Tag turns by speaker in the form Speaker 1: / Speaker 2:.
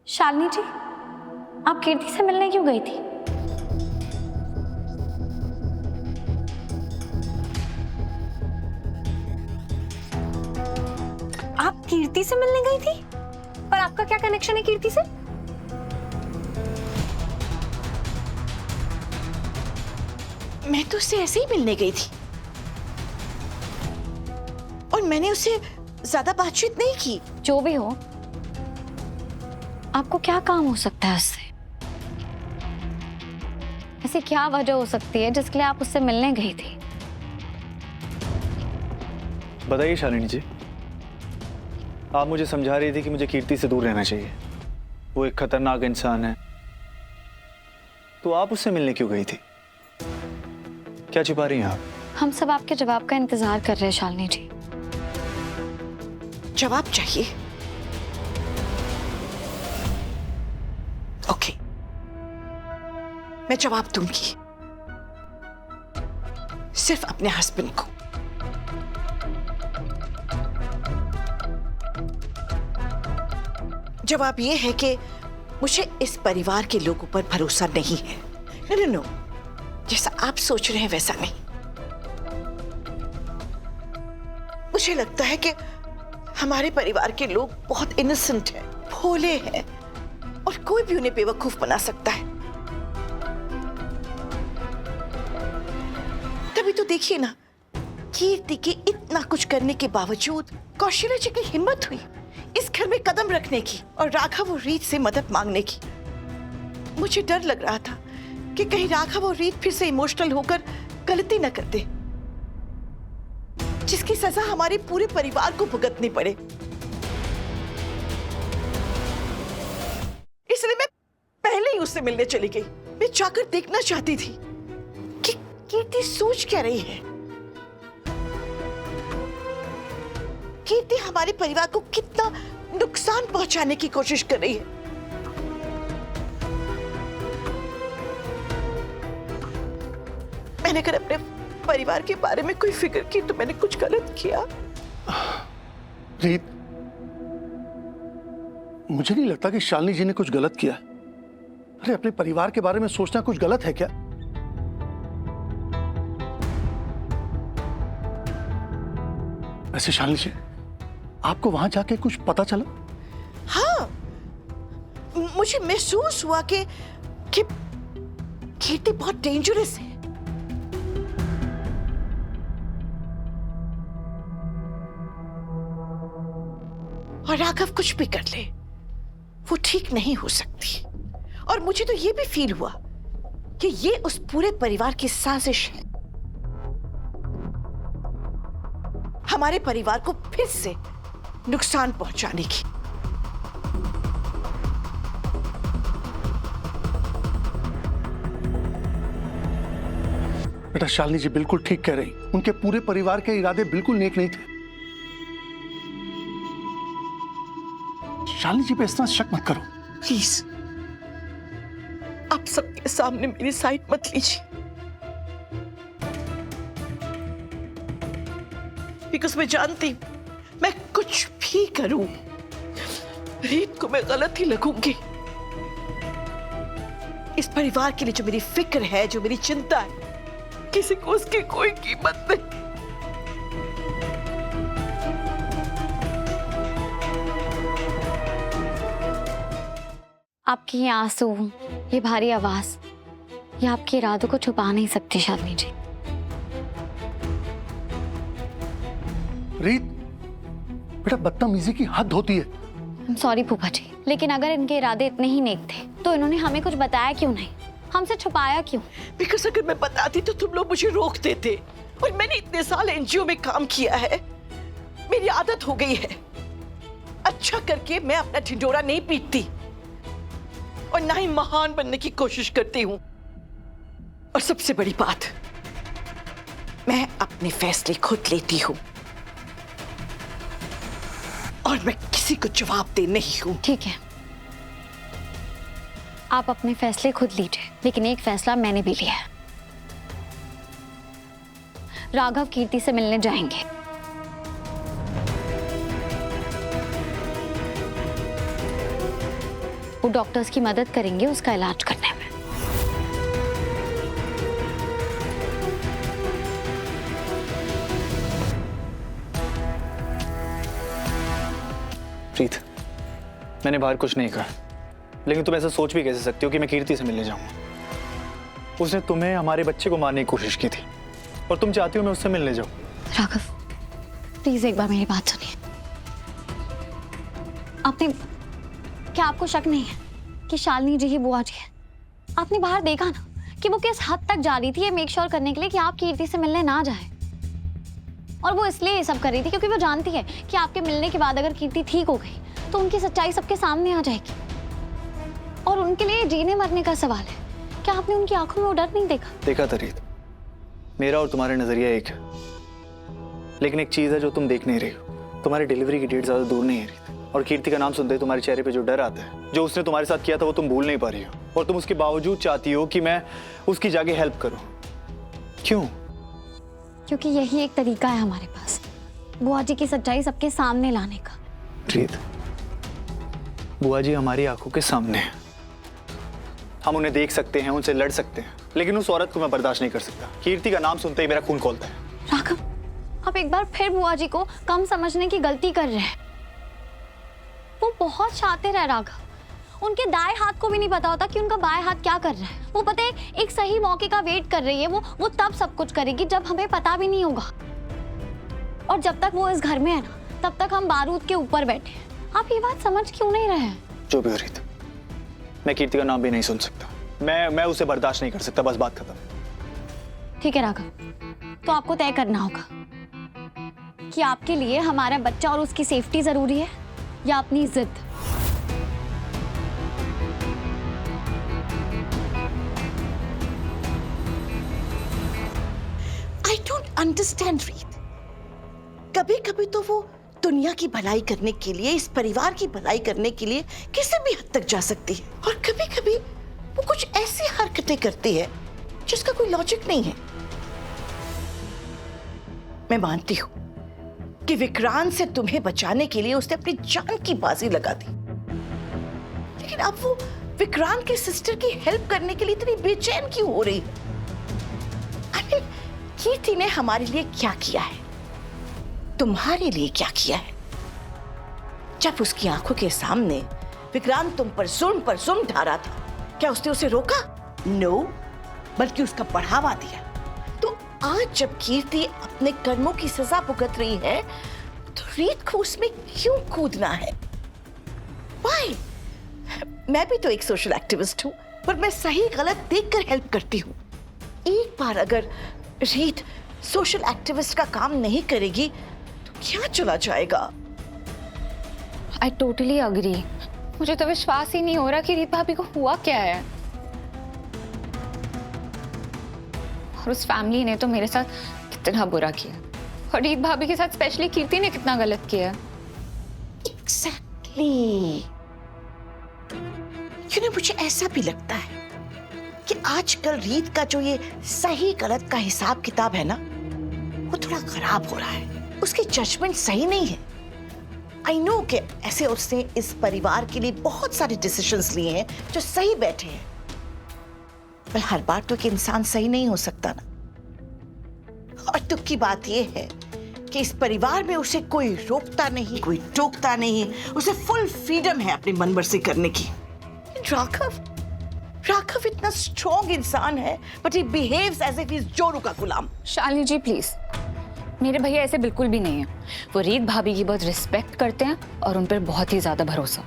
Speaker 1: शालिनी जी, आप कीर्ति से मिलने क्यों गई थी? आप कीर्ति से मिलने गई थी? पर आपका क्या कनेक्शन है कीर्ति से?
Speaker 2: मैं तो उससे ऐसे ही मिलने गई थी और मैंने उससे ज्यादा बातचीत नहीं की।
Speaker 1: जो भी हो, आपको क्या काम हो सकता है उससे? ऐसी क्या वजह हो सकती है जिसके लिए आप उससे मिलने गई थी?
Speaker 3: बताइए शालिनी जी, आप मुझे समझा रही थी कि मुझे कीर्ति से दूर रहना चाहिए, वो एक खतरनाक इंसान है, तो आप उससे मिलने क्यों गई थी? क्या छिपा रही हैं आप?
Speaker 1: हम सब आपके जवाब का इंतजार कर रहे हैं शालिनी जी।
Speaker 2: जवाब चाहिए? ओके, मैं जवाब दूंगी, सिर्फ अपने हस्बैंड को। जवाब यह है कि मुझे इस परिवार के लोगों पर भरोसा नहीं है। नो नो नो, जैसा आप सोच रहे हैं वैसा नहीं। मुझे लगता है कि हमारे परिवार के लोग बहुत इनोसेंट हैं, भोले हैं और कोई भी उन्हें बेवकूफ बना सकता है। तभी तो देखिए ना, कीर्ति के इतना कुछ करने के बावजूद कौशल्या जी की हिम्मत हुई इस घर में कदम रखने की और राघव और रीत से मदद मांगने की। मुझे डर लग रहा था कि कहीं राघव और रीत फिर से इमोशनल होकर गलती न कर दे, जिसकी सजा हमारे पूरे परिवार को भुगतनी पड़े। इसलिए मैं पहले ही उससे मिलने चली गई। मैं जाकर देखना चाहती थी कि कीर्ति सोच क्या रही है। कीर्ति हमारे परिवार को कितना नुकसान पहुंचाने की कोशिश कर रही है। मैंने अगर अपने परिवार के बारे में कोई फिक्र की तो मैंने कुछ गलत किया।
Speaker 4: रीत, मुझे नहीं लगता कि शालिनी जी ने कुछ गलत किया। अरे अपने परिवार के बारे में सोचना कुछ गलत है क्या? वैसे शालिनी जी, आपको वहां जाके कुछ पता चला?
Speaker 2: हाँ, मुझे महसूस हुआ कि कीर्ति बहुत डेंजरस है। और राघव कुछ भी कर ले, वो ठीक नहीं हो सकती। और मुझे तो ये भी फील हुआ कि ये उस पूरे परिवार की साजिश है, हमारे परिवार को फिर से नुकसान पहुंचाने की।
Speaker 4: बेटा, शालिनी जी बिल्कुल ठीक कह रही। उनके पूरे परिवार के इरादे बिल्कुल नेक नहीं थे। शालिनी जी पे इतना शक मत करो
Speaker 2: प्लीज, आप सबके सामने मेरी साइड मत लीजिए, बिकॉज़ मैं जानती हूं मैं कुछ भी करूं, रीत को मैं गलत ही लगूंगी। इस परिवार के लिए जो मेरी फिक्र है, जो मेरी चिंता है, किसी को उसकी कोई कीमत नहीं।
Speaker 1: आपकी ये आंसू, ये भारी आवाज, ये आपके इरादों को छुपा नहीं सकती शालिनी जी।
Speaker 4: रीत, बेटा बदतमीजी की हद होती है।
Speaker 1: सॉरी फूफा जी, लेकिन अगर इनके इरादे इतने ही नेक थे तो इन्होंने हमें कुछ बताया क्यों नहीं? हमसे छुपाया क्यों?
Speaker 2: बिकॉज़ अगर मैं बताती तो तुम लोग मुझे रोक देते। और मैंने इतने साल एनजीओ में काम किया है, मेरी आदत हो गई है। अच्छा करके मैं अपना ढिंढोरा नहीं पीटती और ना ही महान बनने की कोशिश करती हूं। और सबसे बड़ी बात, मैं अपने फैसले खुद लेती हूं और मैं किसी को जवाब दे नहीं हूं।
Speaker 1: ठीक है, आप अपने फैसले खुद लीजिए, लेकिन एक फैसला मैंने भी लिया है। राघव कीर्ति से मिलने जाएंगे। वो डॉक्टर्स की मदद करेंगे उसका इलाज करने में।
Speaker 3: प्रीत, मैंने बाहर कुछ नहीं कहा, लेकिन तुम ऐसा सोच भी कैसे सकती हो कि मैं कीर्ति से मिलने जाऊंगा? उसने तुम्हें, हमारे बच्चे को मारने की कोशिश की थी और तुम चाहती हो मैं उससे मिलने जाऊं।
Speaker 1: राघव, प्लीज एक बार मेरी बात सुनिए। क्या आपको शक नहीं है कि शालिनी जी ही बुआ जी है? आपने बाहर देखा ना कि वो किस हद तक जा रही थी ये मेक श्योर करने के लिए कि आप कीर्ति से मिलने ना जाए। और वो इसलिए ये सब कर रही थी क्योंकि वो जानती है कि आपके मिलने के बाद अगर कीर्ति ठीक हो गई तो उनकी सच्चाई सबके सामने आ जाएगी और उनके लिए जीने मरने का सवाल है। क्या आपने उनकी आंखों में वो डर नहीं देखा?
Speaker 3: देखा था रीत, मेरा और तुम्हारा नजरिया एक है, लेकिन एक चीज है जो तुम देख नहीं रही हो। तुम्हारी डिलीवरी की डेट ज्यादा दूर नहीं है रीत, और कीर्ति का नाम सुनते ही तुम्हारे चेहरे पे जो डर आता है, जो उसने तुम्हारे साथ किया था, वो तुम भूल नहीं पा रही हो, और तुम उसके बावजूद चाहती हो कि मैं उसकी जाके हेल्प करूं। क्यों?
Speaker 1: क्योंकि यही एक तरीका है हमारे पास बुआ जी की सच्चाई सबके सामने लाने का।
Speaker 3: रीत, बुआ जी हमारी आंखों के सामने है, हम उन्हें देख सकते हैं, उनसे लड़ सकते हैं, लेकिन उस औरत को मैं बर्दाश्त नहीं कर सकता। कीर्ति का नाम सुनते ही मेरा खून खौलता है।
Speaker 1: राघव, आप एक बार फिर बुआ जी को कम समझने की गलती कर रहे हैं। वो बहुत शातिर है राघव, उनके दाएं हाथ को भी नहीं पता होता कि उनका बाएं हाथ क्या कर रहा है। वो पता है एक सही मौके का वेट कर रही है, वो तब सब कुछ करेगी जब हमें पता भी नहीं होगा। और जब तक वो इस घर में है ना, तब तक हम बारूद के ऊपर बैठे हैं। आप ये बात समझ क्यों नहीं रहे हैं?
Speaker 3: जो भी हो रीत, मैं कीर्ति का नाम भी नहीं सुन सकता, मैं उसे बर्दाश्त नहीं कर सकता, बस बात खत्म।
Speaker 1: ठीक है राघव, तो आपको तय करना होगा कि आपके लिए हमारा बच्चा और उसकी सेफ्टी जरूरी है या अपनी जिद।
Speaker 2: आई डोंट अंडरस्टैंड रीत। कभी कभी तो वो दुनिया की भलाई करने के लिए, इस परिवार की भलाई करने के लिए किसी भी हद तक जा सकती है, और कभी कभी वो कुछ ऐसी हरकतें करती है जिसका कोई लॉजिक नहीं है। मैं मानती हूं कि विक्रांत से तुम्हें बचाने के लिए उसने अपनी जान की बाजी लगा दी, लेकिन अब वो विक्रांत की सिस्टर की हेल्प करने के लिए इतनी बेचैन क्यों हो रही है? I mean, कीर्ति ने हमारे लिए क्या किया है, तुम्हारे लिए क्या किया है? जब उसकी आंखों के सामने विक्रांत तुम पर जुल्म ढा रहा था, क्या उसने उसे रोका? नो, बल्कि उसका बढ़ावा दिया। तो आज जब कीर्ति अपने कर्मों की सजा भुगत रही है, तो रीत को उसमें क्यों कूदना है? Why? मैं भी तो एक सोशल एक्टिविस्ट हूं, पर मैं सही गलत देखकर हेल्प करती हूं। एक बार अगर रीत सोशल एक्टिविस्ट का काम नहीं करेगी तो क्या चला जाएगा?
Speaker 5: I totally agree. मुझे तो विश्वास ही नहीं हो रहा कि रीत भाभी को हुआ क्या है, और उस फैमिली ने तो मेरे साथ कितना बुरा किया, और रीत भाभी के साथ स्पेशली कीर्ति ने कितना गलत किया।
Speaker 2: एग्जैक्टली। क्यों मुझे ऐसा भी लगता है कि आजकल रीत का जो ये सही गलत का हिसाब किताब है ना, वो थोड़ा खराब हो रहा है। उसकी जजमेंट सही नहीं है। आई नो कि ऐसे उसने इस परिवार के लिए बहुत सारे डिसीजंस लिए हैं जो सही बैठे हैं, पर हर बार तो कि इंसान सही नहीं हो सकता ना। और दुख की बात यह है कि इस परिवार में उसे कोई रोकता नहीं, कोई टोकता नहीं, उसे फुल फ्रीडम है अपनी मनमर्जी करने की। राघव इतना स्ट्रॉन्ग इंसान है, but he behaves as if he is जोरू का गुलाम।
Speaker 5: शालिनी जी प्लीज, मेरे भैया ऐसे बिल्कुल भी नहीं है। वो रीत भाभी की बहुत रिस्पेक्ट करते हैं और उन पर बहुत ही ज्यादा भरोसा।